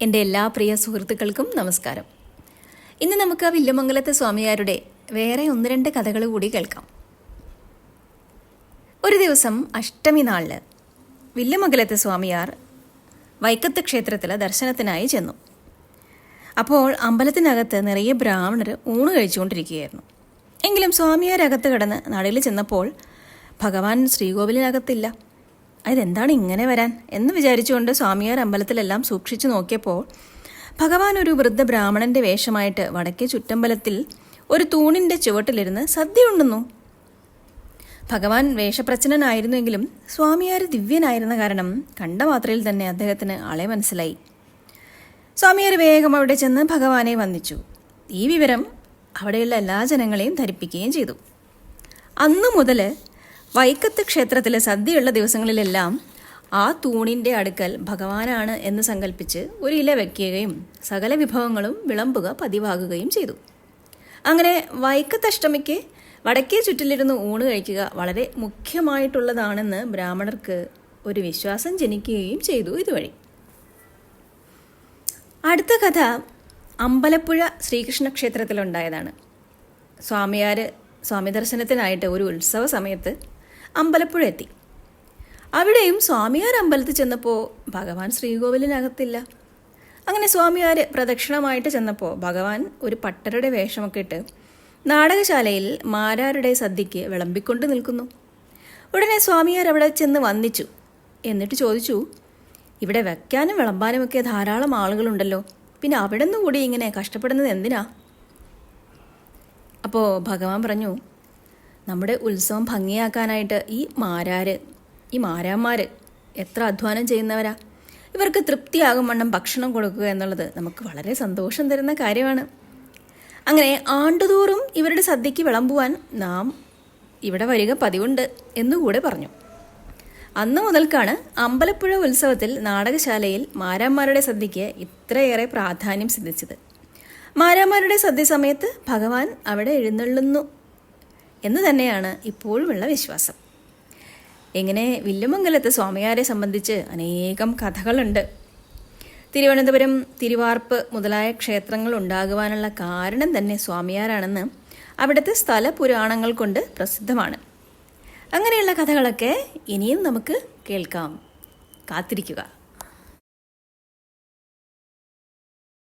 എൻ്റെ എല്ലാ പ്രിയ സുഹൃത്തുക്കൾക്കും നമസ്കാരം. ഇന്ന് നമുക്ക് വില്വമംഗലത്തെ സ്വാമിയാരുടെ വേറെ ഒന്ന് രണ്ട് കഥകൾ കൂടി കേൾക്കാം. ഒരു ദിവസം അഷ്ടമി നാളില് വില്വമംഗലത്തെ സ്വാമിയാർ വൈക്കത്ത് ക്ഷേത്രത്തിൽ ദർശനത്തിനായി ചെന്നു. അപ്പോൾ അമ്പലത്തിനകത്ത് നിറയെ ബ്രാഹ്മണർ ഊണ് കഴിച്ചുകൊണ്ടിരിക്കുകയായിരുന്നു. എങ്കിലും സ്വാമിയാരകത്ത് കിടന്ന് നടയിൽ ചെന്നപ്പോൾ ഭഗവാൻ ശ്രീകോവിലിനകത്തില്ല. അതെന്താണ് ഇങ്ങനെ വരാൻ എന്ന് വിചാരിച്ചുകൊണ്ട് സ്വാമിയാർ അമ്പലത്തിലെല്ലാം സൂക്ഷിച്ചു നോക്കിയപ്പോൾ ഭഗവാൻ ഒരു വൃദ്ധ ബ്രാഹ്മണന്റെ വേഷമായിട്ട് വടക്കേ ചുറ്റമ്പലത്തിൽ ഒരു തൂണിൻ്റെ ചുവട്ടിലിരുന്ന് സദ്യ ഉണ്ണുന്നു. ഭഗവാൻ വേഷപ്രച്ഛന്നനായിരുന്നുവെങ്കിലും സ്വാമിയാർ ദിവ്യനായിരുന്ന കാരണം കണ്ട മാത്രയിൽ തന്നെ അദ്ദേഹത്തിന് ആളെ മനസ്സിലായി. സ്വാമിയാർ വേഗം അവിടെ ചെന്ന് ഭഗവാനെ വന്ദിച്ചു. ഈ വിവരം അവിടെയുള്ള എല്ലാ ജനങ്ങളെയും ധരിപ്പിക്കുകയും ചെയ്തു. അന്നു മുതൽ വൈക്കത്ത് ക്ഷേത്രത്തിലെ സദ്യയുള്ള ദിവസങ്ങളിലെല്ലാം ആ തൂണിൻ്റെ അടുക്കൽ ഭഗവാനാണ് എന്ന് സങ്കല്പിച്ച് ഒരു ഇല വയ്ക്കുകയും സകല വിഭവങ്ങളും വിളമ്പുക പതിവാകുകയും ചെയ്തു. അങ്ങനെ വൈക്കത്ത് അഷ്ടമിക്ക് വടക്കേ ചുറ്റിലിരുന്ന് ഊണ് കഴിക്കുക വളരെ മുഖ്യമായിട്ടുള്ളതാണെന്ന് ബ്രാഹ്മണർക്ക് ഒരു വിശ്വാസം ജനിക്കുകയും ചെയ്തു ഇതുവഴി. അടുത്ത കഥ അമ്പലപ്പുഴ ശ്രീകൃഷ്ണ ക്ഷേത്രത്തിലുണ്ടായതാണ്. സ്വാമിയാർ സ്വാമി ദർശനത്തിനായിട്ട് ഒരു ഉത്സവ സമയത്ത് അമ്പലപ്പുഴ എത്തി. അവിടെയും സ്വാമിയാർ അമ്പലത്തിൽ ചെന്നപ്പോൾ ഭഗവാൻ ശ്രീകോവിലിനകത്തില്ല. അങ്ങനെ സ്വാമിയാർ പ്രദക്ഷിണമായിട്ട് ചെന്നപ്പോൾ ഭഗവാൻ ഒരു പട്ടരുടെ വേഷമൊക്കെ ഇട്ട് നാടകശാലയിൽ മാരാരുടെ സദ്യയ്ക്ക് വിളമ്പിക്കൊണ്ട് നിൽക്കുന്നു. ഉടനെ സ്വാമിയാർ അവിടെ ചെന്ന് വന്ദിച്ചു. എന്നിട്ട് ചോദിച്ചു, ഇവിടെ വയ്ക്കാനും വിളമ്പാനുമൊക്കെ ധാരാളം ആളുകളുണ്ടല്ലോ, പിന്നെ അവിടെ നിന്ന് കൂടി ഇങ്ങനെ കഷ്ടപ്പെടുന്നത് എന്തിനാ? അപ്പോൾ ഭഗവാൻ പറഞ്ഞു, നമ്മുടെ ഉത്സവം ഭംഗിയാക്കാനായിട്ട് ഈ മാരാന്മാർ എത്ര അധ്വാനം ചെയ്യുന്നവരാ. ഇവർക്ക് തൃപ്തിയാകും വണ്ണം ഭക്ഷണം കൊടുക്കുക എന്നുള്ളത് നമുക്ക് വളരെ സന്തോഷം തരുന്ന കാര്യമാണ്. അങ്ങനെ ആണ്ടുതോറും ഇവരുടെ സദ്യയ്ക്ക് വിളമ്പുവാൻ നാം ഇവിടെ വരിക പതിവുണ്ട് എന്നുകൂടെ പറഞ്ഞു. അന്നു മുതൽക്കാണ് അമ്പലപ്പുഴ ഉത്സവത്തിൽ നാടകശാലയിൽ മാരാന്മാരുടെ സദ്യയ്ക്ക് ഇത്രയേറെ പ്രാധാന്യം സിദ്ധിച്ചത്. മാരാന്മാരുടെ സദ്യ സമയത്ത് ഭഗവാൻ അവിടെ എഴുന്നള്ളുന്നു എന്ന് തന്നെയാണ് ഇപ്പോഴുമുള്ള വിശ്വാസം. ഇങ്ങനെ വില്വമംഗലത്തെ സ്വാമിയാരെ സംബന്ധിച്ച് അനേകം കഥകളുണ്ട്. തിരുവനന്തപുരം, തിരുവാർപ്പ് മുതലായ ക്ഷേത്രങ്ങൾ ഉണ്ടാകുവാനുള്ള കാരണം തന്നെ സ്വാമിയാരാണെന്ന് അവിടുത്തെ സ്ഥല പുരാണങ്ങൾ കൊണ്ട് പ്രസിദ്ധമാണ്. അങ്ങനെയുള്ള കഥകളൊക്കെ ഇനിയും നമുക്ക് കേൾക്കാം. കാത്തിരിക്കുക.